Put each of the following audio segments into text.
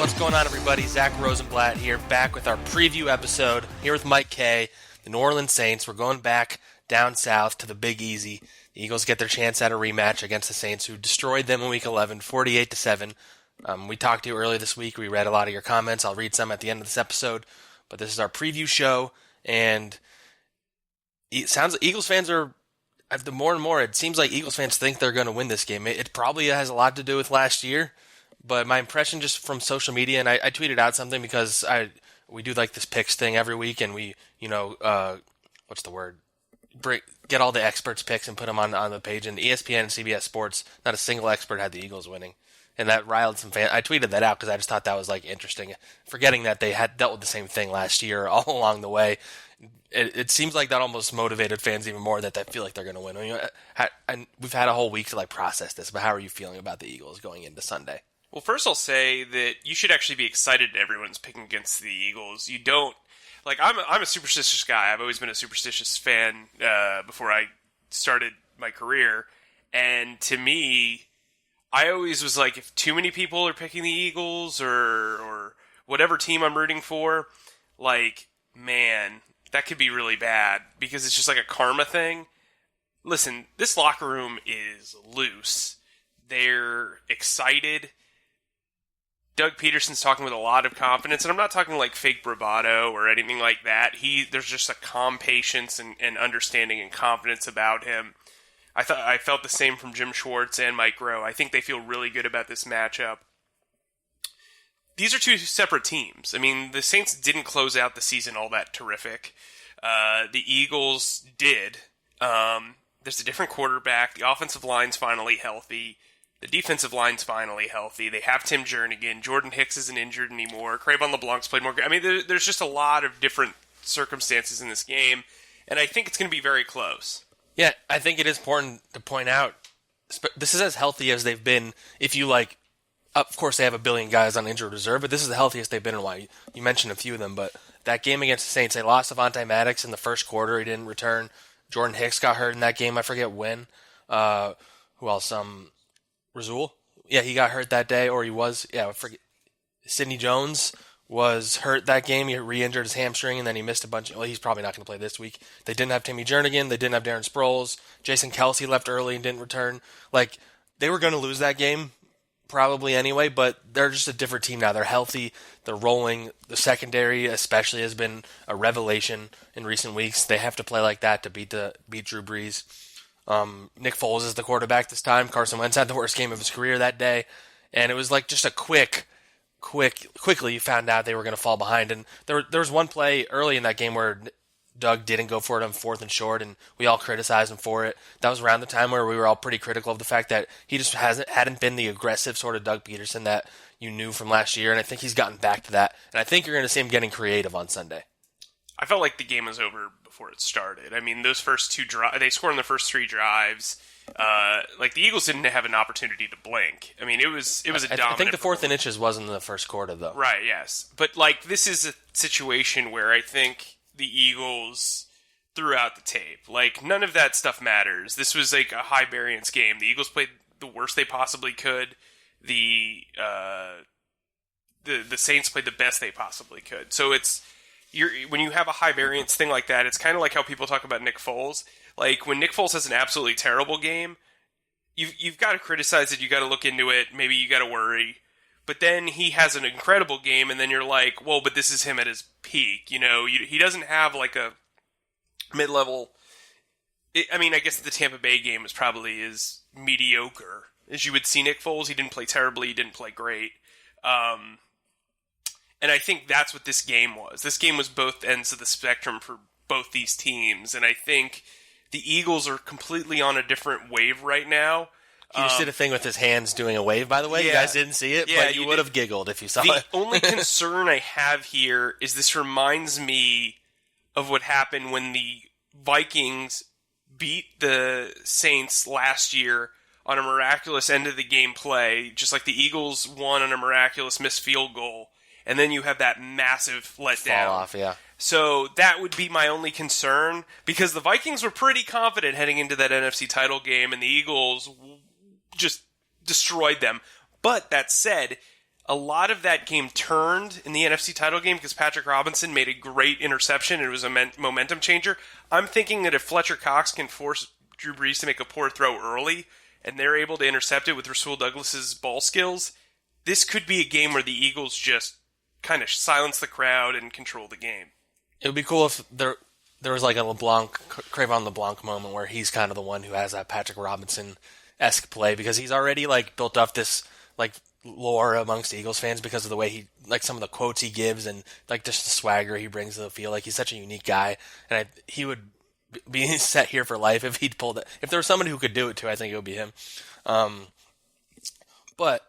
What's going on, everybody? Zack Rosenblatt here, back with our preview episode, here with Mike Kaye, the New Orleans Saints. We're going back down south to the Big Easy. The Eagles get their chance at a rematch against the Saints, who destroyed them in Week 11, 48-7. We talked to you earlier this week. We read a lot of your comments. I'll read some at the end of this episode. But this is our preview show, and it sounds like Eagles fans are, the more and more, it seems like Eagles fans think they're going to win this game. It probably has a lot to do with last year. But my impression just from social media, and I tweeted out something because we do like this picks thing every week, and we, what's the word? Get all the experts' picks and put them on the page. And ESPN and CBS Sports, not a single expert had the Eagles winning. And that riled some fans. I tweeted that out because I just thought that was interesting. Forgetting that they had dealt with the same thing last year all along the way. It seems like that almost motivated fans even more, that they feel like they're going to win. And we've had a whole week to process this, but how are you feeling about the Eagles going into Sunday? Well, first I'll say that you should actually be excited everyone's picking against the Eagles. You don't, I'm a superstitious guy. I've always been a superstitious fan before I started my career. And to me, I always was like, if too many people are picking the Eagles or whatever team I'm rooting for, man, that could be really bad because it's just like a karma thing. Listen, this locker room is loose. They're excited. Doug Peterson's talking with a lot of confidence, and I'm not talking fake bravado or anything like that. There's just a calm patience and understanding and confidence about him. I felt the same from Jim Schwartz and Mike Rowe. I think they feel really good about this matchup. These are two separate teams. I mean, the Saints didn't close out the season all that terrific. The Eagles did. There's a different quarterback. The offensive line's finally healthy. The defensive line's finally healthy. They have Tim Jernigan. Jordan Hicks isn't injured anymore. Cravon LeBlanc's played more. I mean, there's just a lot of different circumstances in this game, and I think it's going to be very close. Yeah, I think it is important to point out, this is as healthy as they've been. If you of course they have a billion guys on injured reserve, but this is the healthiest they've been in a while. You mentioned a few of them, but that game against the Saints, they lost Avonte Maddox in the first quarter. He didn't return. Jordan Hicks got hurt in that game. I forget when. Who else? Razul? Yeah, he got hurt that day, or he was. Yeah, I forget. Sidney Jones was hurt that game. He re-injured his hamstring, and then he missed a bunch. Well, he's probably not going to play this week. They didn't have Timmy Jernigan. They didn't have Darren Sproles. Jason Kelsey left early and didn't return. They were going to lose that game probably anyway, but they're just a different team now. They're healthy. They're rolling. The secondary especially has been a revelation in recent weeks. They have to play like that to beat Drew Brees. Nick Foles is the quarterback this time. Carson Wentz had the worst game of his career that day, and it was just a quickly you found out they were going to fall behind. And there was one play early in that game where Doug didn't go for it on 4th and short, and we all criticized him for it. That was around the time where we were all pretty critical of the fact that he just hadn't been the aggressive sort of Doug Peterson that you knew from last year, and I think he's gotten back to that. And I think you're going to see him getting creative on Sunday. I felt like the game was over before it started. I mean, those first two drives, they scored in the first 3 drives. The Eagles didn't have an opportunity to blink. I mean, it was a dominant. I think the 4th and inches was in the first quarter, though. Right, yes. But, this is a situation where I think the Eagles threw out the tape. None of that stuff matters. This was, a high-variance game. The Eagles played the worst they possibly could. The Saints played the best they possibly could. So it's... when you have a high variance thing like that, it's kind of like how people talk about Nick Foles. When Nick Foles has an absolutely terrible game, you've got to criticize it, you got to look into it, maybe you got to worry. But then he has an incredible game, and then you're like, well, but this is him at his peak. He doesn't have a mid-level. I guess the Tampa Bay game is probably as mediocre as you would see Nick Foles. He didn't play terribly, he didn't play great. And I think that's what this game was. This game was both ends of the spectrum for both these teams. And I think the Eagles are completely on a different wave right now. He just did a thing with his hands doing a wave, by the way. Yeah. You guys didn't see it, but you would have giggled if you saw it. The only concern I have here is this reminds me of what happened when the Vikings beat the Saints last year on a miraculous end-of-the-game play, just like the Eagles won on a miraculous missed field goal. And then you have that massive letdown. Fall off, yeah. So that would be my only concern, because the Vikings were pretty confident heading into that NFC title game, and the Eagles just destroyed them. But that said, a lot of that game turned in the NFC title game because Patrick Robinson made a great interception and it was a momentum changer. I'm thinking that if Fletcher Cox can force Drew Brees to make a poor throw early and they're able to intercept it with Rasul Douglas's ball skills, this could be a game where the Eagles just kind of silence the crowd and control the game. It would be cool if there was like a Crayvon LeBlanc moment where he's kind of the one who has that Patrick Robinson-esque play because he's already like built up this like lore amongst Eagles fans because of the way he, like some of the quotes he gives and like just the swagger he brings to the field. Like he's such a unique guy, and he would be set here for life if he'd pulled it. If there was somebody who could do it too, I think it would be him. But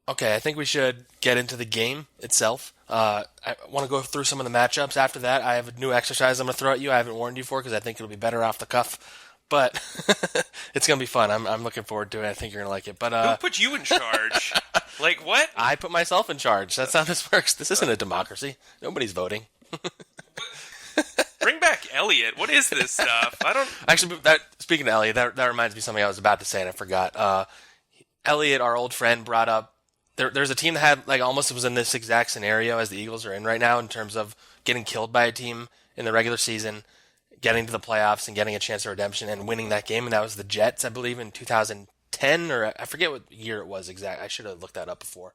okay, I think we should get into the game itself. I want to go through some of the matchups. After that, I have a new exercise I'm going to throw at you. I haven't warned you for because I think it'll be better off the cuff. But it's going to be fun. I'm looking forward to it. I think you're going to like it. But who put you in charge? Like what? I put myself in charge. That's how this works. This isn't a democracy. Nobody's voting. Bring back Elliot. What is this stuff? I don't. Actually, speaking of Elliot, that reminds me of something I was about to say and I forgot. Elliot, our old friend, brought up there's a team that had like almost was in this exact scenario as the Eagles are in right now in terms of getting killed by a team in the regular season, getting to the playoffs and getting a chance of redemption and winning that game, and that was the Jets, I believe, in 2010 or I forget what year it was exact. I should have looked that up before.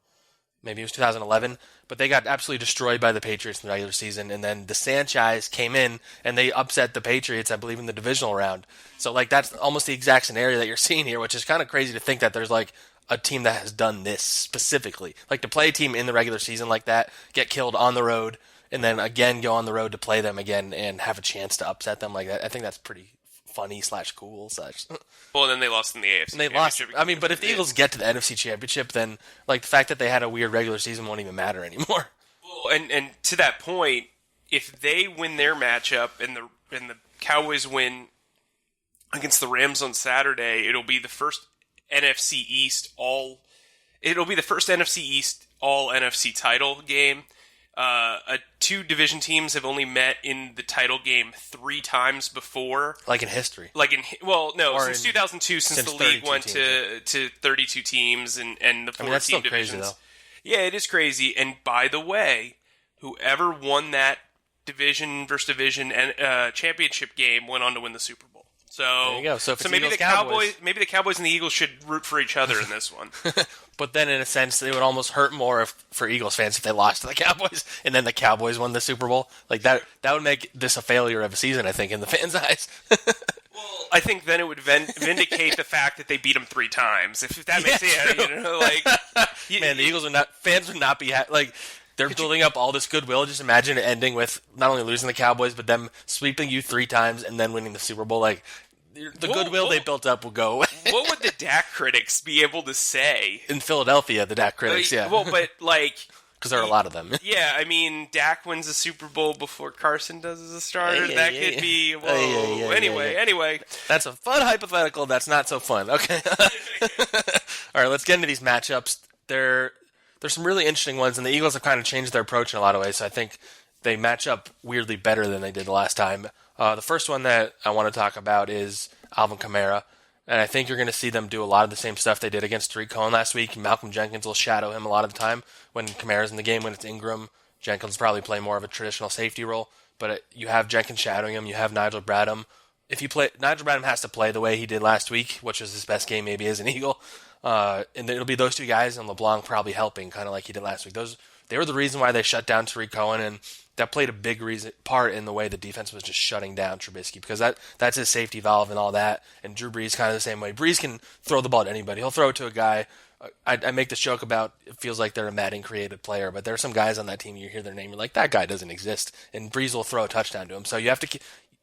Maybe it was 2011, but they got absolutely destroyed by the Patriots in the regular season, and then the Sanchez came in and they upset the Patriots, I believe, in the divisional round. So like that's almost the exact scenario that you're seeing here, which is kind of crazy to think that there's like a team that has done this specifically. Like to play a team in the regular season like that, get killed on the road, and then again go on the road to play them again and have a chance to upset them like that. I think that's pretty funny / cool / Well, then they lost in the AFC. And they lost. I mean, but if the Eagles get to the NFC Championship, then like the fact that they had a weird regular season won't even matter anymore. Well, and to that point, if they win their matchup and the Cowboys win against the Rams on Saturday, it'll be the first NFC East all NFC title game. Two division teams have only met in the title game 3 times before. Like in history. Since 2002, since the league went teams, to 32 teams and the 4 that's team still crazy, divisions. though. Yeah, it is crazy. And by the way, whoever won that division versus division and championship game went on to win the Super Bowl. So there you go. So maybe the Cowboys and the Eagles should root for each other in this one. But then, in a sense, it would almost hurt more for Eagles fans if they lost to the Cowboys and then the Cowboys won the Super Bowl. Like that would make this a failure of a season, I think, in the fans' eyes. Well, I think then it would vindicate the fact that they beat them 3 times. If that makes sense, Man, the Eagles fans would not be like. They're building up all this goodwill. Just imagine it ending with not only losing the Cowboys, but them sweeping you 3 times and then winning the Super Bowl. Like the goodwill they built up will go away. What would the Dak critics be able to say in Philadelphia? The Dak critics, yeah. Well, but like because there are a lot of them. Yeah, I mean, Dak wins the Super Bowl before Carson does as a starter. That could be. Whoa. Anyway, that's a fun hypothetical. That's not so fun. Okay. All right, let's get into these matchups. There's some really interesting ones, and the Eagles have kind of changed their approach in a lot of ways, so I think they match up weirdly better than they did the last time. The first one that I want to talk about is Alvin Kamara, and I think you're going to see them do a lot of the same stuff they did against Tariq Cohen last week. Malcolm Jenkins will shadow him a lot of the time when Kamara's in the game. When it's Ingram, Jenkins will probably play more of a traditional safety role, but you have Jenkins shadowing him. You have Nigel Bradham. Nigel Bradham has to play the way he did last week, which was his best game maybe as an Eagle. And it'll be those 2 guys and LeBlanc probably helping, kind of like he did last week. They were the reason why they shut down Tariq Cohen, and that played a big part in the way the defense was just shutting down Trubisky, because that's his safety valve and all that. And Drew Brees kind of the same way. Brees can throw the ball to anybody. He'll throw it to a guy. I make this joke about it feels like they're a Madden created player, but there are some guys on that team, you hear their name, you're like, that guy doesn't exist, and Brees will throw a touchdown to him. So you have to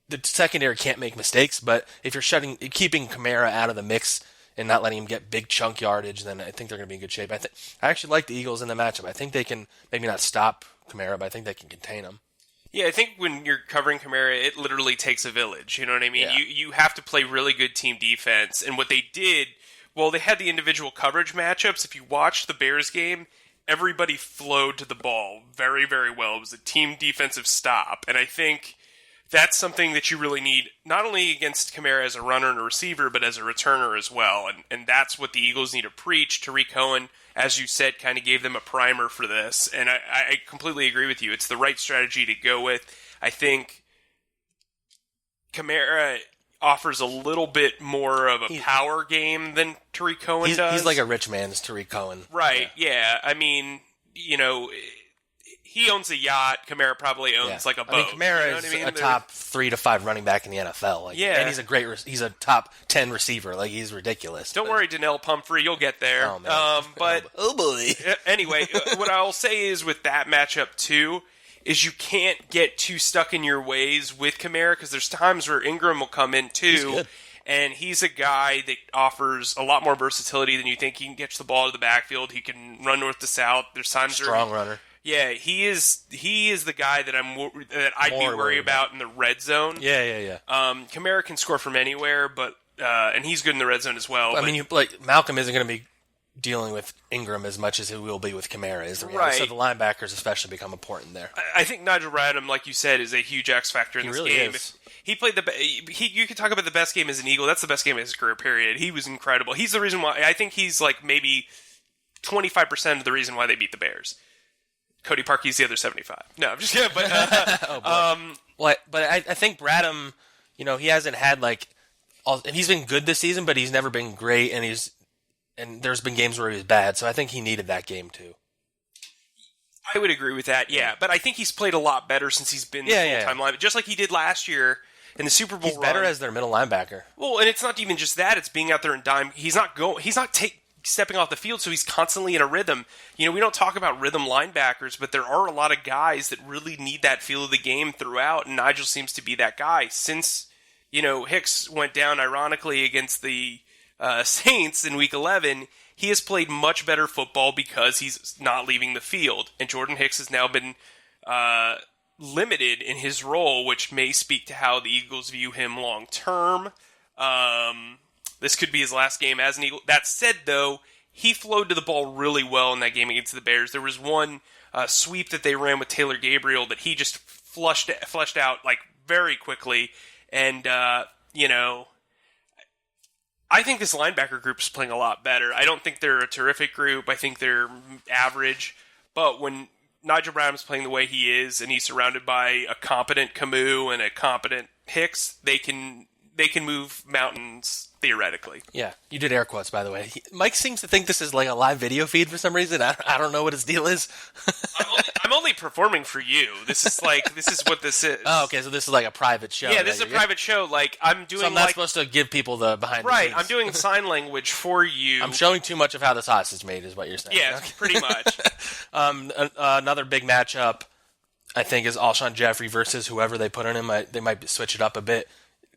the secondary can't make mistakes, but if you're keeping Kamara out of the mix and not letting him get big chunk yardage, then I think they're going to be in good shape. I actually like the Eagles in the matchup. I think they can maybe not stop Kamara, but I think they can contain him. Yeah, I think when you're covering Kamara, it literally takes a village. You know what I mean? Yeah. You have to play really good team defense. And what they did, well, they had the individual coverage matchups. If you watched the Bears game, everybody flowed to the ball very, very well. It was a team defensive stop. And I think that's something that you really need, not only against Kamara as a runner and a receiver, but as a returner as well. And that's what the Eagles need to preach. Tariq Cohen, as you said, kind of gave them a primer for this. And I completely agree with you. It's the right strategy to go with. I think Kamara offers a little bit more of a power game than Tariq Cohen does. He's like a rich man's Tariq Cohen. Right, yeah. I mean, he owns a yacht. Kamara probably owns like a boat. Kamara is a top 3 to 5 running back in the NFL. And he's a top 10 receiver. Like, he's ridiculous. Don't worry, Donnell Pumphrey, you'll get there. Oh, man. Oh boy. Anyway, what I'll say is with that matchup too, is you can't get too stuck in your ways with Kamara, because there's times where Ingram will come in too, and he's a guy that offers a lot more versatility than you think. He can get the ball to the backfield. He can run north to south. There's times strong runner. Yeah, he is the guy that I'd be worried about in the red zone. Yeah. Kamara can score from anywhere, but and he's good in the red zone as well. I mean, Malcolm isn't going to be dealing with Ingram as much as he will be with Kamara, is the reality. So the linebackers especially become important there. I think Nigel Bradham, like you said, is a huge X factor in this game. He played you could talk about the best game as an Eagle. That's the best game of his career, period. He was incredible. He's the reason why. I think he's like maybe 25% of the reason why they beat the Bears. Cody Parkey's the other 75. No, I'm just kidding. But but I think Bradham, he hasn't had he's been good this season, but he's never been great, and there's been games where he was bad, so I think he needed that game too. I would agree with that, yeah. But I think he's played a lot better since he's been the full-time linebacker, just like he did last year in the Super Bowl. He's better as their middle linebacker. Well, and it's not even just that; it's being out there and dime. He's not stepping off the field, so he's constantly in a rhythm. We don't talk about rhythm linebackers, but there are a lot of guys that really need that feel of the game throughout, and Nigel seems to be that guy. Since Hicks went down, ironically, against the Saints in Week 11, he has played much better football because he's not leaving the field. And Jordan Hicks has now been limited in his role, which may speak to how the Eagles view him long term. This could be his last game as an Eagle. That said, though, he flowed to the ball really well in that game against the Bears. There was one sweep that they ran with Taylor Gabriel that he just flushed out very quickly. And, I think this linebacker group is playing a lot better. I don't think they're a terrific group. I think they're average. But when Nigel Bradham's playing the way he is, and he's surrounded by a competent Camus and a competent Hicks, they can move mountains theoretically. Yeah, you did air quotes, by the way. Mike seems to think this is like a live video feed for some reason. I don't know what his deal is. I'm only performing for you. This is what this is. Oh, okay, so this is like a private show. Yeah, this is a private show. I'm doing. So I'm not supposed to give people the behind the Right, scenes. I'm doing sign language for you. I'm showing too much of how the sausage is made, is what you're saying. Yeah, okay. Pretty much. Another big matchup, I think, is Alshon Jeffrey versus whoever they put on him. They might switch it up a bit.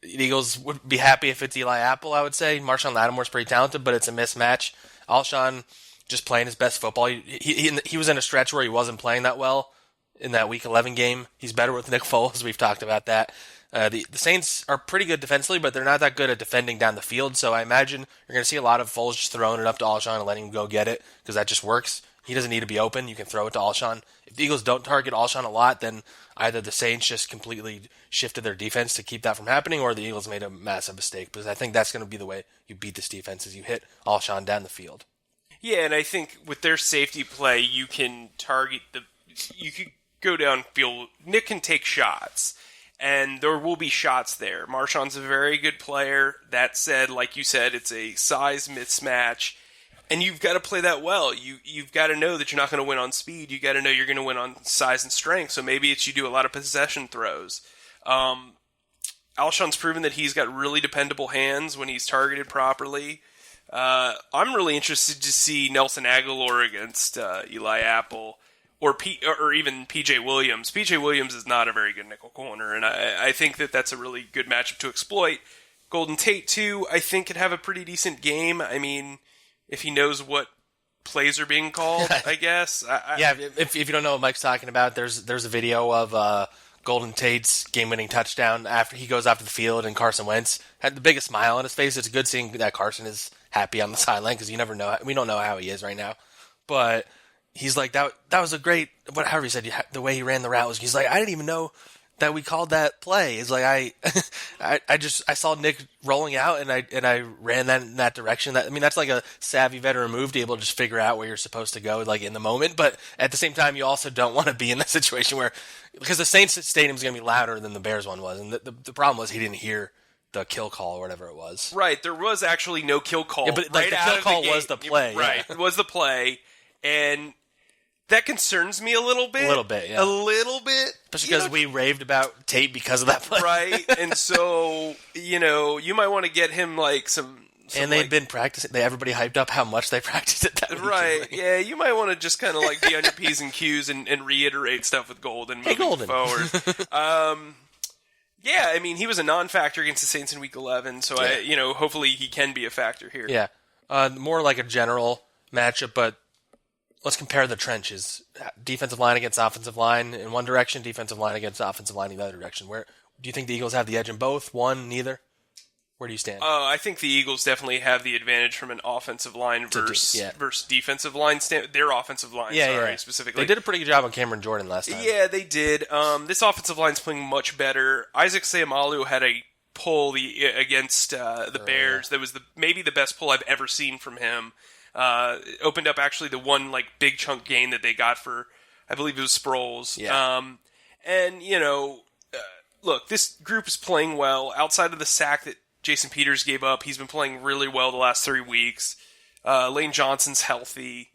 The Eagles would be happy if it's Eli Apple, I would say. Marshawn Lattimore's pretty talented, but it's a mismatch. Alshon just playing his best football. He was in a stretch where he wasn't playing that well in that Week 11 game. He's better with Nick Foles. We've talked about that. The Saints are pretty good defensively, but they're not that good at defending down the field, so I imagine you're going to see a lot of Foles just throwing it up to Alshon and letting him go get it, because that just works. He doesn't need to be open. You can throw it to Alshon. If the Eagles don't target Alshon a lot, then either the Saints just completely shifted their defense to keep that from happening, or the Eagles made a massive mistake, because I think that's going to be the way you beat this defense, is you hit Alshon down the field. Yeah, and I think with their safety play, you can target you could go downfield. Nick can take shots, and there will be shots there. Marshawn's a very good player. That said, like you said, it's a size mismatch. And you've got to play that well. You've got to know that you're not going to win on speed. You've got to know you're going to win on size and strength. So maybe it's you do a lot of possession throws. Alshon's proven that he's got really dependable hands when he's targeted properly. I'm really interested to see Nelson Aguilar against Eli Apple or even P.J. Williams. P.J. Williams is not a very good nickel corner, and I think that's a really good matchup to exploit. Golden Tate, too, I think could have a pretty decent game. I mean, if he knows what plays are being called, I guess. Yeah, if you don't know what Mike's talking about, there's a video of Golden Tate's game-winning touchdown after he goes off the field, and Carson Wentz had the biggest smile on his face. It's good seeing that Carson is happy on the sideline, because you never know. We don't know how he is right now. But he's like, that was a great, however he said, the way he ran the route, he's like, I didn't even know that we called that play. It's like I saw Nick rolling out and I ran that in that direction. That's like a savvy veteran move to be able to just figure out where you're supposed to go like in the moment. But at the same time, you also don't want to be in that situation where because the Saints stadium is going to be louder than the Bears one was, and the problem was he didn't hear the kill call or whatever it was. Right, there was actually no kill call. Yeah, but like, the kill call was the play. Right, yeah. it was the play, and that concerns me a little bit. A little bit, yeah. A little bit. Especially because we raved about Tate because of that play. Right, and so, you might want to get him like some and they've been practicing. Everybody hyped up how much they practiced it that weekend. Right, yeah, you might want to just kind of like be on your P's and Q's and reiterate stuff with Golden moving forward. Yeah, I mean, he was a non-factor against the Saints in Week 11, so hopefully he can be a factor here. Yeah, more like a general matchup, but let's compare the trenches. Defensive line against offensive line in one direction, defensive line against offensive line in the other direction. Where do you think the Eagles have the edge in both? One, neither? Where do you stand? I think the Eagles definitely have the advantage from an offensive line versus defensive line their offensive line, specifically. They did a pretty good job on Cameron Jordan last time. Yeah, they did. This offensive line's playing much better. Isaac Seumalo had a pull against the Bears that was maybe the best pull I've ever seen from him. Opened up actually the one like big chunk gain that they got for, I believe it was Sproles. Yeah. Look, this group is playing well. Outside of the sack that Jason Peters gave up, he's been playing really well the last 3 weeks. Lane Johnson's healthy.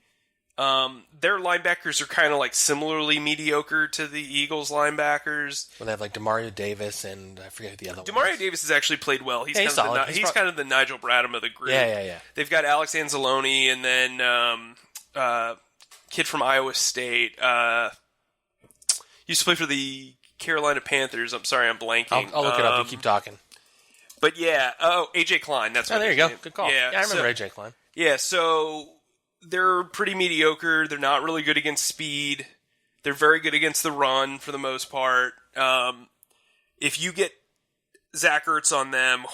Their linebackers are kind of like similarly mediocre to the Eagles linebackers. Well, they have like Demario Davis and I forget who the other one. Demario Davis has actually played well. He's kind of the Nigel Bradham of the group. Yeah. They've got Alex Anzalone and then kid from Iowa State. Used to play for the Carolina Panthers. I'm sorry, I'm blanking. I'll look it up. You keep talking. But yeah, AJ Klein. That's what there you go. Good call. Yeah, I remember AJ Klein. Yeah, so they're pretty mediocre. They're not really good against speed. They're very good against the run for the most part. If you get Zach Ertz on them,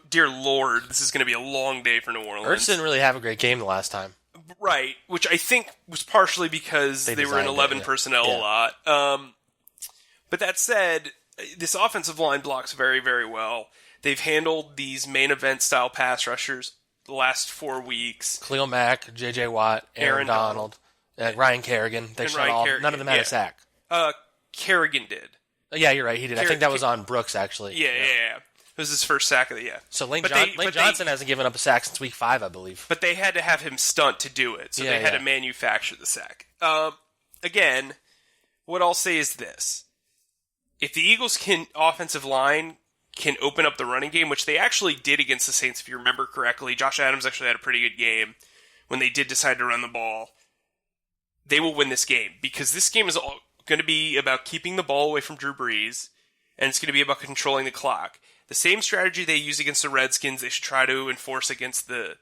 dear Lord, this is going to be a long day for New Orleans. Ertz didn't really have a great game the last time. Right, which I think was partially because they were in 11 personnel a lot. But that said, this offensive line blocks very, very well. They've handled these main event style pass rushers the last 4 weeks. Khalil Mack, J.J. Watt, Aaron Donald, Ryan Kerrigan. None of them had a sack. Kerrigan did. Yeah, you're right. He did. I think that was on Brooks, actually. Yeah. It was his first sack of the year. So Lane Johnson hasn't given up a sack since week 5, I believe. But they had to have him stunt to do it, so they had to manufacture the sack. Again, what I'll say is this. If the Eagles' offensive line can open up the running game, which they actually did against the Saints, if you remember correctly. Josh Adams actually had a pretty good game when they did decide to run the ball. They will win this game, because this game is going to be about keeping the ball away from Drew Brees, and it's going to be about controlling the clock. The same strategy they use against the Redskins, they should try to enforce against the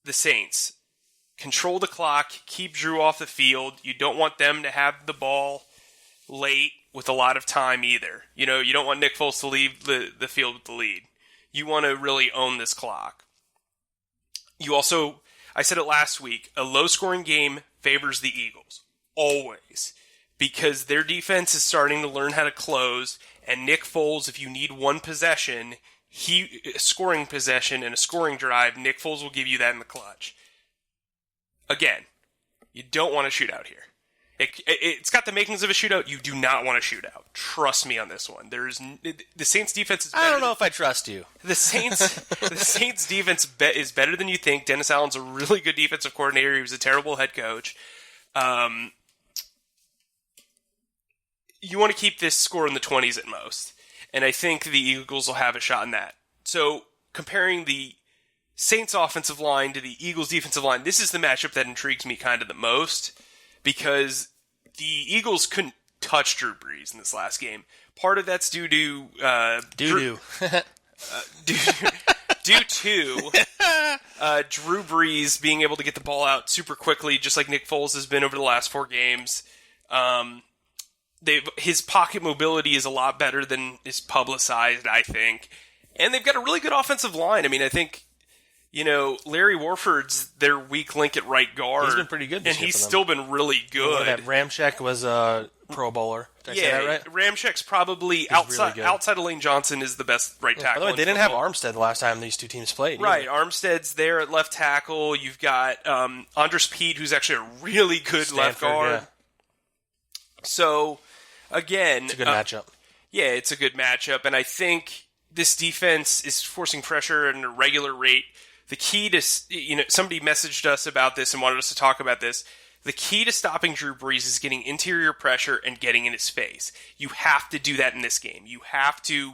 Saints. Control the clock, keep Drew off the field. You don't want them to have the ball late with a lot of time either. You don't want Nick Foles to leave the field with the lead. You want to really own this clock. You also, I said it last week, a low-scoring game favors the Eagles. Always. Because their defense is starting to learn how to close, and Nick Foles, if you need one possession, a scoring possession and a scoring drive, Nick Foles will give you that in the clutch. Again, you don't want a shootout here. It's got the makings of a shootout. You do not want a shootout. Trust me on this one. The Saints' defense is better. I don't know if I trust you. The Saints' defense is better than you think. Dennis Allen's a really good defensive coordinator. He was a terrible head coach. You want to keep this score in the 20s at most. And I think the Eagles will have a shot in that. So, comparing the Saints' offensive line to the Eagles' defensive line, this is the matchup that intrigues me kind of the most. Because the Eagles couldn't touch Drew Brees in this last game. Part of that's due to Drew Brees being able to get the ball out super quickly, just like Nick Foles has been over the last 4 games. His pocket mobility is a lot better than is publicized, I think. And they've got a really good offensive line. I mean, I think, Larry Warford's their weak link at right guard. He's been pretty good this year. And year he's still been really good. That Ramczyk was a Pro Bowler. Did I say that right? Ramczyk's probably really outside of Lane Johnson is the best right tackle. By the way, they didn't have Armstead the last time these two teams played. Right, either. Armstead's there at left tackle. You've got Andres Pete, who's actually a really good left guard. Yeah. So, again... It's a good matchup. Yeah, it's a good matchup, and I think this defense is forcing pressure at a regular rate. The key to... somebody messaged us about this and wanted us to talk about this. The key to stopping Drew Brees is getting interior pressure and getting in his face. You have to do that in this game. You have to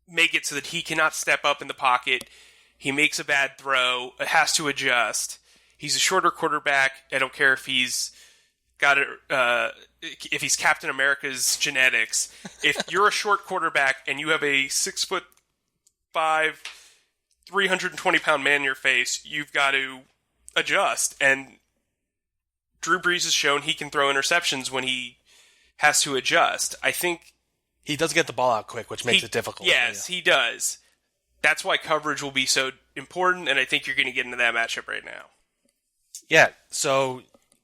make it so that he cannot step up in the pocket. He makes a bad throw, has to adjust. He's a shorter quarterback. I don't care if he's got if he's Captain America's genetics. If you're a short quarterback and you have a 6'5", 320-pound man in your face, you've got to adjust. And Drew Brees has shown he can throw interceptions when he has to adjust. I think he does get the ball out quick, which makes it difficult. Yes, he does. That's why coverage will be so important, and I think you're going to get into that matchup right now. Yeah, so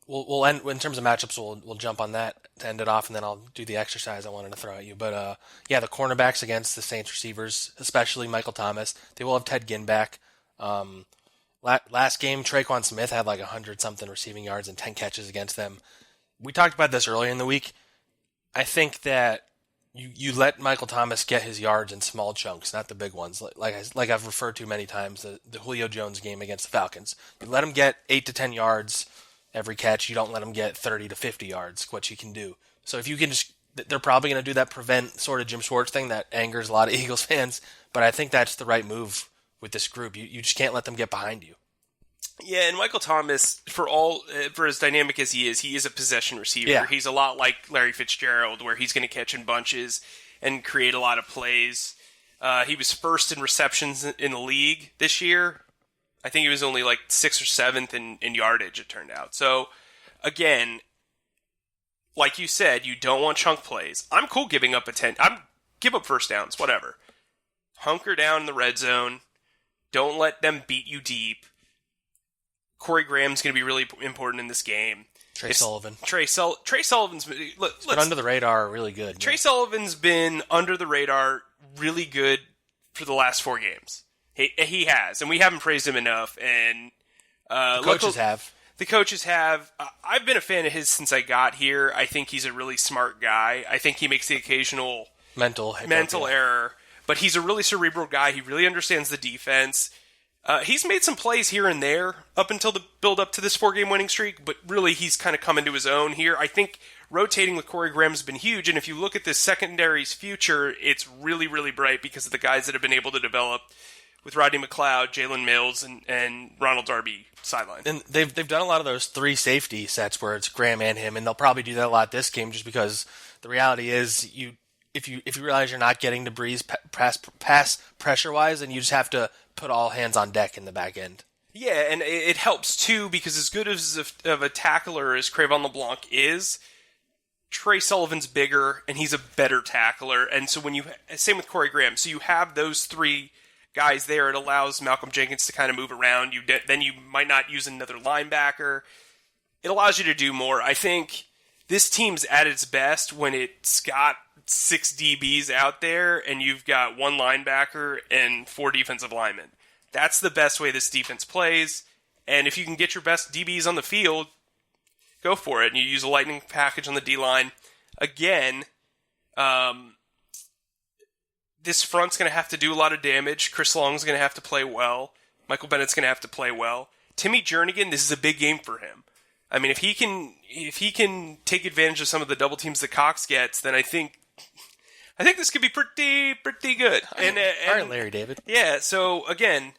we'll end in terms of matchups. We'll jump on that to end it off, and then I'll do the exercise I wanted to throw at you. But the cornerbacks against the Saints receivers, especially Michael Thomas, they will have Ted Ginn back. Last game, Traquan Smith had like 100-something receiving yards and 10 catches against them. We talked about this earlier in the week. I think that you let Michael Thomas get his yards in small chunks, not the big ones. Like I've referred to many times, the Julio Jones game against the Falcons. You let him get 8 to 10 yards every catch. You don't let him get 30 to 50 yards, which he can do. So if you can just... They're probably going to do that prevent sort of Jim Schwartz thing that angers a lot of Eagles fans, but I think that's the right move with this group. You just can't let them get behind you. Yeah, and Michael Thomas, for as dynamic as he is a possession receiver. Yeah. He's a lot like Larry Fitzgerald, where he's going to catch in bunches and create a lot of plays. He was first in receptions in the league this year. I think he was only like 6th or 7th in yardage, it turned out. So, again, like you said, you don't want chunk plays. I'm cool giving up give up first downs, whatever. Hunker down in the red zone. Don't let them beat you deep. Corey Graham's going to be really important in this game. Trey Sullivan's been under the radar really good. Trey Sullivan's been under the radar really good for the last 4 games. He has, and we haven't praised him enough. And the coaches have. The coaches have. I've been a fan of his since I got here. I think he's a really smart guy. I think he makes the occasional mental error, but he's a really cerebral guy. He really understands the defense. He's made some plays here and there up until the build-up to this 4-game winning streak, but really he's kind of come into his own here. I think rotating with Corey Graham has been huge, and if you look at this secondary's future, it's really, really bright because of the guys that have been able to develop with Rodney McLeod, Jalen Mills, and Ronald Darby sideline. And they've done a lot of those 3 safety sets where it's Graham and him, and they'll probably do that a lot this game just because the reality is if you realize you're not getting to Brees pass pressure-wise, then you just have to put all hands on deck in the back end. Yeah, and it helps too because as good of a tackler as Crevon LeBlanc is, Trey Sullivan's bigger and he's a better tackler. And so same with Corey Graham. So you have those 3 guys there. It allows Malcolm Jenkins to kind of move around. Then you might not use another linebacker. It allows you to do more. I think this team's at its best when it's got 6 DBs out there and you've got 1 linebacker and 4 defensive linemen. That's the best way this defense plays. And if you can get your best DBs on the field, go for it. And you use a lightning package on the D-line. Again, this front's going to have to do a lot of damage. Chris Long's going to have to play well. Michael Bennett's going to have to play well. Timmy Jernigan, this is a big game for him. I mean, if he can take advantage of some of the double teams that Cox gets, then I think this could be pretty good. All right, Larry David. Yeah. So again,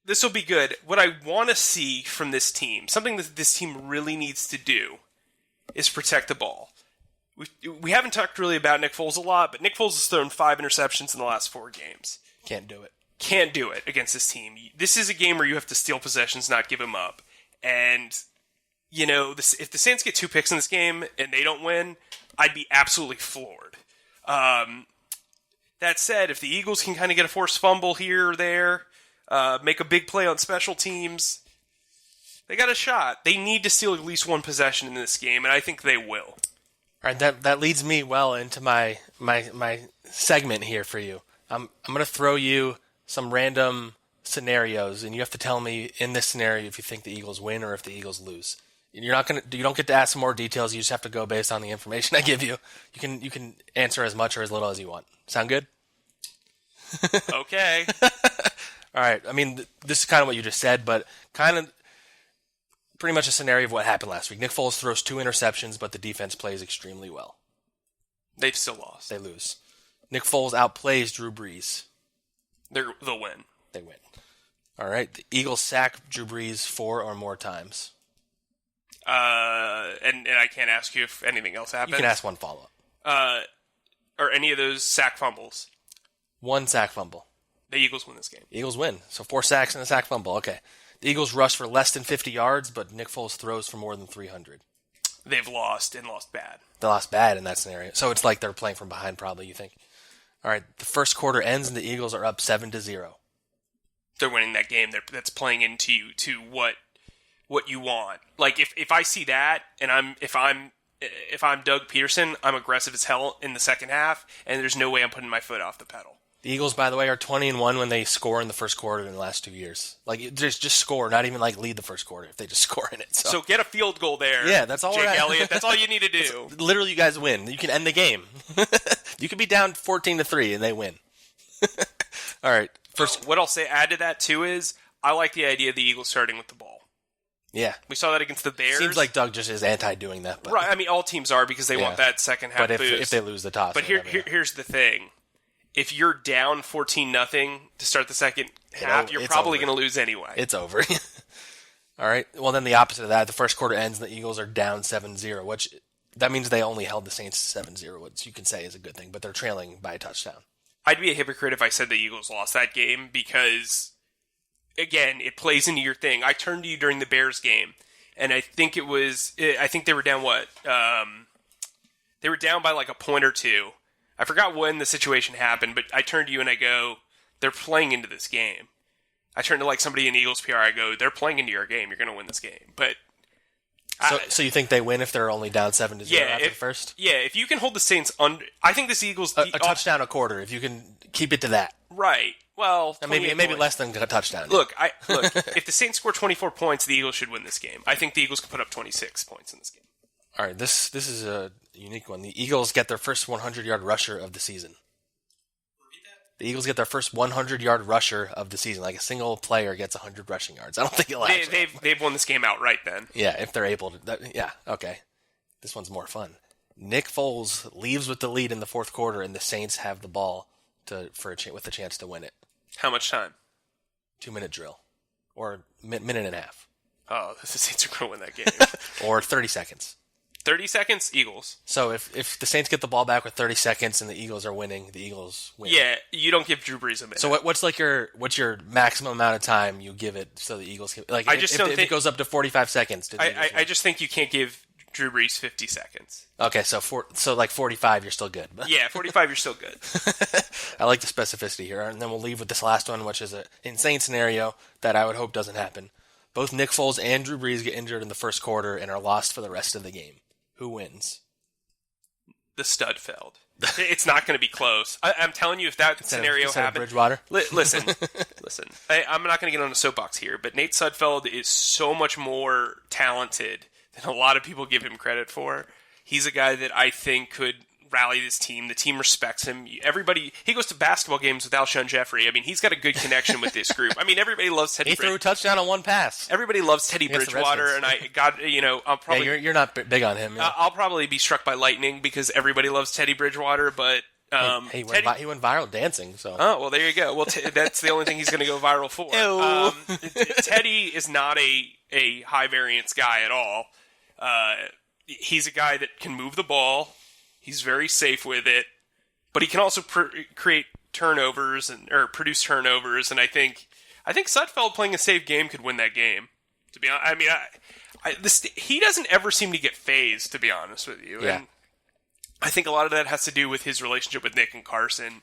this will be good. What I want to see from this team, something that this team really needs to do, is protect the ball. We haven't talked really about Nick Foles a lot, but Nick Foles has thrown 5 interceptions in the last 4 games. Can't do it. Can't do it against this team. This is a game where you have to steal possessions, not give them up. And, if the Saints get 2 picks in this game and they don't win, I'd be absolutely floored. That said, if the Eagles can kind of get a forced fumble here or there, make a big play on special teams, They got a shot. They need to steal at least one possession in this game, and I think they will. All right, that leads me well into my segment here for you. I'm going to throw you some random scenarios, and you have to tell me in this scenario if you think the Eagles win or if the Eagles lose. You don't get to ask some more details. You just have to go based on the information I give you. You can answer as much or as little as you want. Sound good? Okay. All right. I mean, this is kind of what you just said, but kind of pretty much a scenario of what happened last week. Nick Foles throws 2 interceptions, but the defense plays extremely well. They've still lost. They lose. Nick Foles outplays Drew Brees. They'll win. They win. All right. The Eagles sack Drew Brees 4 or more times. And I can't ask you if anything else happens. You can ask one follow-up. Or any of those sack fumbles. 1 sack fumble. The Eagles win this game. Eagles win. So 4 sacks and a sack fumble. Okay. The Eagles rush for less than 50 yards, but Nick Foles throws for more than 300. They've lost and lost bad. They lost bad in that scenario. So it's like they're playing from behind probably, you think. All right. The first quarter ends and the Eagles are up 7-0. They're winning that game. That's playing into you to what you want. Like if I see that and if I'm Doug Peterson, I'm aggressive as hell in the second half, and there's no way I'm putting my foot off the pedal. The Eagles, by the way, are 20-1 when they score in the first quarter in the last 2 years. Like just score, not even like lead the first quarter if they just score in it. So get a field goal there. Yeah, that's all. Jake Elliott. That's all you need to do. Literally, you guys win. You can end the game. You could be down 14-3 and they win. All right. First, what I'll say add to that too is I like the idea of the Eagles starting with the ball. Yeah. We saw that against the Bears. Seems like Doug just is anti-doing that. But, right. I mean, all teams are because they want that second half boost. But if they lose the toss. But here's the thing. If you're down 14-0 to start the second half, you're probably going to lose anyway. It's over. All right. Well, then the opposite of that, the first quarter ends and the Eagles are down 7-0, which that means they only held the Saints 7-0, which you can say is a good thing, but they're trailing by a touchdown. I'd be a hypocrite if I said the Eagles lost that game because, again, it plays into your thing. I turned to you during the Bears game, and I think they were down what? They were down by like a point or two. I forgot when the situation happened, but I turned to you and I go, they're playing into this game. I turned to like somebody in Eagles PR, I go, they're playing into your game. You're going to win this game. But So you think they win if they're only down 7-0 after the first? Yeah, if you can hold the Saints under, I think this Eagles a touchdown a quarter. If you can keep it to that, right? Well, maybe less than a touchdown. Look, if the Saints score 24 points, the Eagles should win this game. I think the Eagles can put up 26 points in this game. All right, this is a unique one. The Eagles get their first 100-yard rusher of the season. The Eagles get their first 100-yard rusher of the season. Like a single player gets 100 rushing yards. I don't think it'll actually. They've won this game outright then. Yeah, if they're able to. Yeah, okay. This one's more fun. Nick Foles leaves with the lead in the fourth quarter, and the Saints have the ball with a chance to win it. How much time? 2-minute drill, or minute and a half. Oh, the Saints are going to win that game. Or 30 seconds. 30 seconds, Eagles. So if the Saints get the ball back with 30 seconds and the Eagles are winning, the Eagles win. Yeah, you don't give Drew Brees a minute. So what's your maximum amount of time you give it so the Eagles can if it goes up to 45 seconds? I just think you can't give Drew Brees 50 seconds. Okay, so like 45, you're still good. Yeah, 45, you're still good. I like the specificity here, and then we'll leave with this last one, which is an insane scenario that I would hope doesn't happen. Both Nick Foles and Drew Brees get injured in the first quarter and are lost for the rest of the game. Who wins? The stud failed. It's not going to be close. I'm telling you, if that scenario happened, Bridgewater. Listen. I'm not going to get on a soapbox here, but Nate Sudfeld is so much more talented than a lot of people give him credit for. He's a guy that I think could rally this team. The team respects him. He goes to basketball games with Alshon Jeffrey. I mean, he's got a good connection with this group. I mean, everybody loves Teddy. He threw a touchdown on one pass. Everybody loves Teddy Bridgewater, and I'll probably you're not big on him. Yeah. I'll probably be struck by lightning because everybody loves Teddy Bridgewater, but he went viral dancing. So well, there you go. Well, that's the only thing he's going to go viral for. Teddy is not a high variance guy at all. He's a guy that can move the ball. He's very safe with it, but he can also create turnovers or produce turnovers. And I think Sudfeld playing a safe game could win that game. To be honest, I mean, he doesn't ever seem to get phased. To be honest with you, yeah. And I think a lot of that has to do with his relationship with Nick and Carson.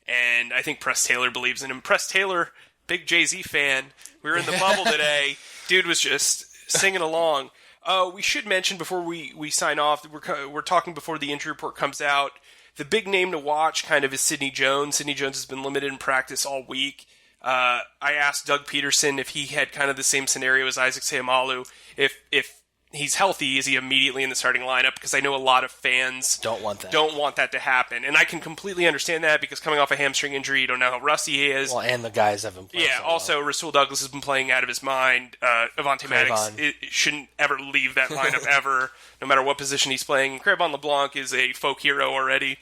And I think Press Taylor believes in him. Press Taylor, big Jay-Z fan. We were in the bubble today. Dude was just singing along. We should mention before we sign off, we're talking before the injury report comes out. The big name to watch kind of is Sidney Jones. Sidney Jones has been limited in practice all week. I asked Doug Peterson if he had kind of the same scenario as Isaac Seumalo. If he's healthy, is he immediately in the starting lineup? Because I know a lot of fans don't want that to happen. And I can completely understand that because coming off a hamstring injury, you don't know how rusty he is. Well, and the guys haven't played. Yeah, also, Rasul Douglas has been playing out of his mind. Avonte Maddox shouldn't ever leave that lineup ever, no matter what position he's playing. Crevon LeBlanc is a folk hero already,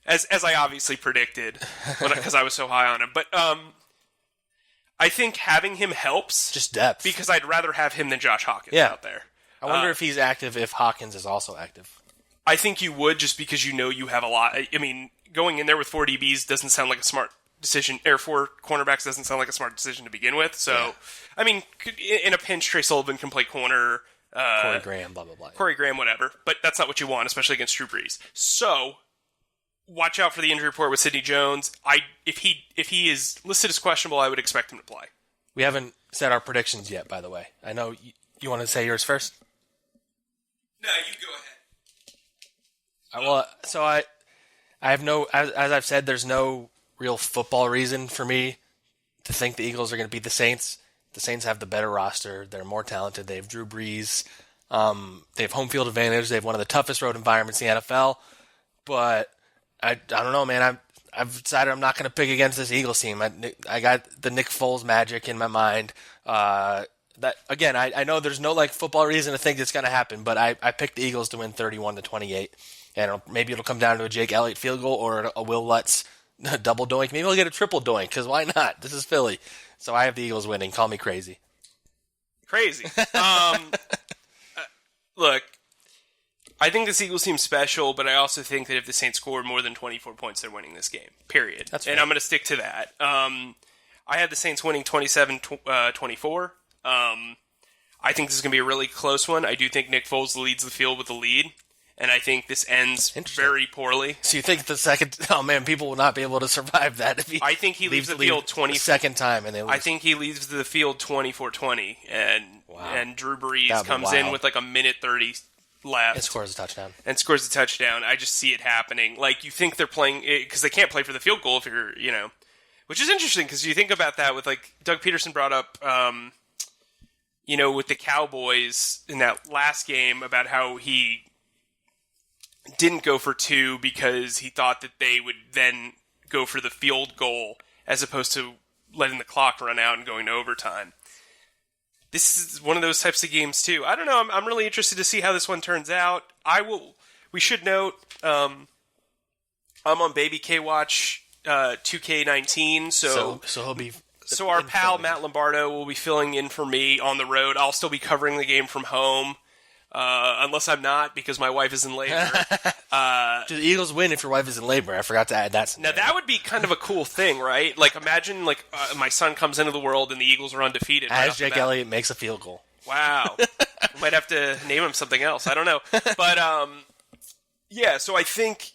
as I obviously predicted, because I was so high on him. But I think having him helps. Just depth. Because I'd rather have him than Josh Hawkins out there. I wonder if he's active if Hawkins is also active. I think you would, just because you know you have a lot. I mean, going in there with 4 DBs doesn't sound like a smart decision, or 4 cornerbacks doesn't sound like a smart decision to begin with. So, I mean, in a pinch, Trey Sullivan can play corner. Corey Graham, blah, blah, blah. Corey Graham, whatever. But that's not what you want, especially against Drew Brees. So, watch out for the injury report with Sidney Jones. If he is listed as questionable, I would expect him to play. We haven't said our predictions yet, by the way. I know you want to say yours first? No, you go ahead. Well, so I have no, as I've said, there's no real football reason for me to think the Eagles are going to beat the Saints. The Saints have the better roster. They're more talented. They have Drew Brees. They have home field advantage. They have one of the toughest road environments in the NFL. But I don't know, man. I've decided I'm not going to pick against this Eagles team. I got the Nick Foles magic in my mind. That again, I know there's no football reason to think it's going to happen, but I picked the Eagles to win 31-28, and maybe it'll come down to a Jake Elliott field goal or a Will Lutz double doink. Maybe we'll get a triple doink because why not? This is Philly, so I have the Eagles winning. Call me crazy. Crazy. Look, I think this Eagles team's special, but I also think that if the Saints score more than 24 points, they're winning this game. Period. That's and fair. I'm going to stick to that. I had the Saints winning 27-24. I think this is going to be a really close one. I do think Nick Foles leads the field with the lead, and I think this ends very poorly. So you think the second? Oh man, people will not be able to survive that if he. I think he leaves the field 20 second time, and they lose. I think he leaves the field 24-20, and Drew Brees comes in with a minute 30 left and scores a touchdown. I just see it happening. You think they're playing because they can't play for the field goal if you're which is interesting because you think about that with Doug Peterson brought up. With the Cowboys in that last game about how he didn't go for 2 because he thought that they would then go for the field goal as opposed to letting the clock run out and going to overtime. This is one of those types of games too. I don't know. I'm really interested to see how this one turns out. We should note I'm on Baby K Watch 2K19, so he'll be. So our pal Matt Lombardo will be filling in for me on the road. I'll still be covering the game from home, unless I'm not because my wife is in labor. Do the Eagles win if your wife is in labor? I forgot to add that scenario. Now that would be kind of a cool thing, right? Imagine my son comes into the world and the Eagles are undefeated. As Jake Elliott makes a field goal. Wow. Might have to name him something else. I don't know. But yeah, so I think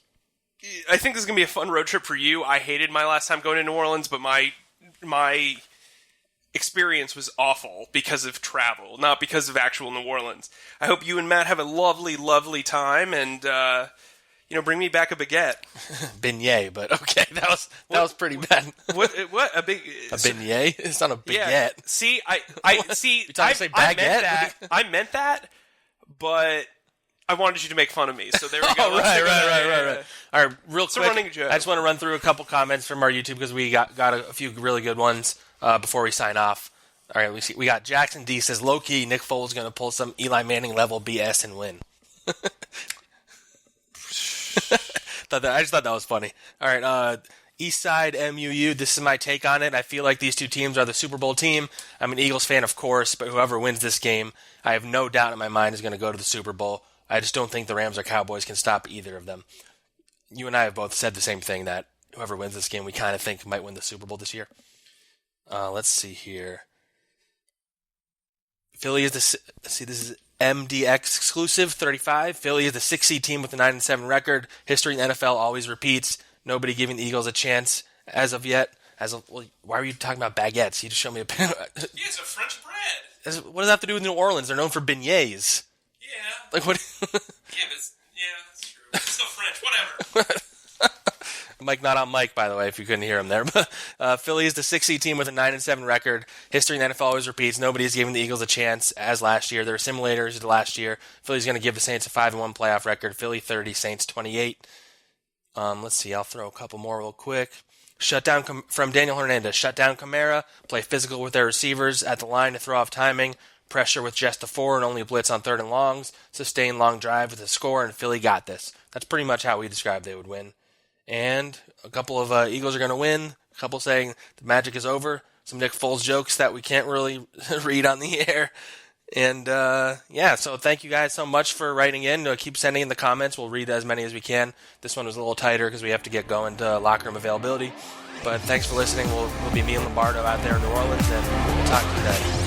this is gonna be a fun road trip for you. I hated my last time going to New Orleans, but my experience was awful because of travel, not because of actual New Orleans. I hope you and Matt have a lovely, lovely time, and bring me back a baguette. Beignet, but okay, that was pretty bad. What a beignet? It's not a baguette. Yeah, see, I see. You're trying to say baguette? I meant that, but I wanted you to make fun of me, so there we go. Right. All right, real quick, running joke. I just want to run through a couple comments from our YouTube because we got a few really good ones before we sign off. All right, we got Jackson D says, low-key, Nick Foles is going to pull some Eli Manning level BS and win. I just thought that was funny. All right, Eastside MUU, this is my take on it. I feel like these two teams are the Super Bowl team. I'm an Eagles fan, of course, but whoever wins this game, I have no doubt in my mind is going to go to the Super Bowl. I just don't think the Rams or Cowboys can stop either of them. You and I have both said the same thing, that whoever wins this game, we kind of think might win the Super Bowl this year. Let's see here. Philly is this is MDX exclusive, 35. Philly is the 6 seed team with a 9-7 record. History in the NFL always repeats. Nobody giving the Eagles a chance as of yet. Why are you talking about baguettes? You just showed me a picture. Yeah, it's a French bread. What does that have to do with New Orleans? They're known for beignets. Yeah. Like what? Yeah, that's true. It's still French. Whatever. Mike, not on Mike, by the way, if you couldn't hear him there. But Philly is the 6th seed team with a 9-7 record. History in the NFL always repeats. Nobody's giving the Eagles a chance as last year. There were simulators to last year. Philly's going to give the Saints a 5-1 playoff record. Philly 30, Saints 28. Let's see. I'll throw a couple more real quick. Shutdown from Daniel Hernandez. Shut down Kamara. Play physical with their receivers at the line to throw off timing. Pressure with just the 4 and only a blitz on 3rd and longs. Sustain long drive with a score, and Philly got this. That's pretty much how we described they would win. And a couple of Eagles are going to win. A couple saying the magic is over. Some Nick Foles jokes that we can't really read on the air. And, so thank you guys so much for writing in. Keep sending in the comments. We'll read as many as we can. This one was a little tighter because we have to get going to locker room availability. But thanks for listening. We'll be me and Lombardo out there in New Orleans, and we'll talk to you then.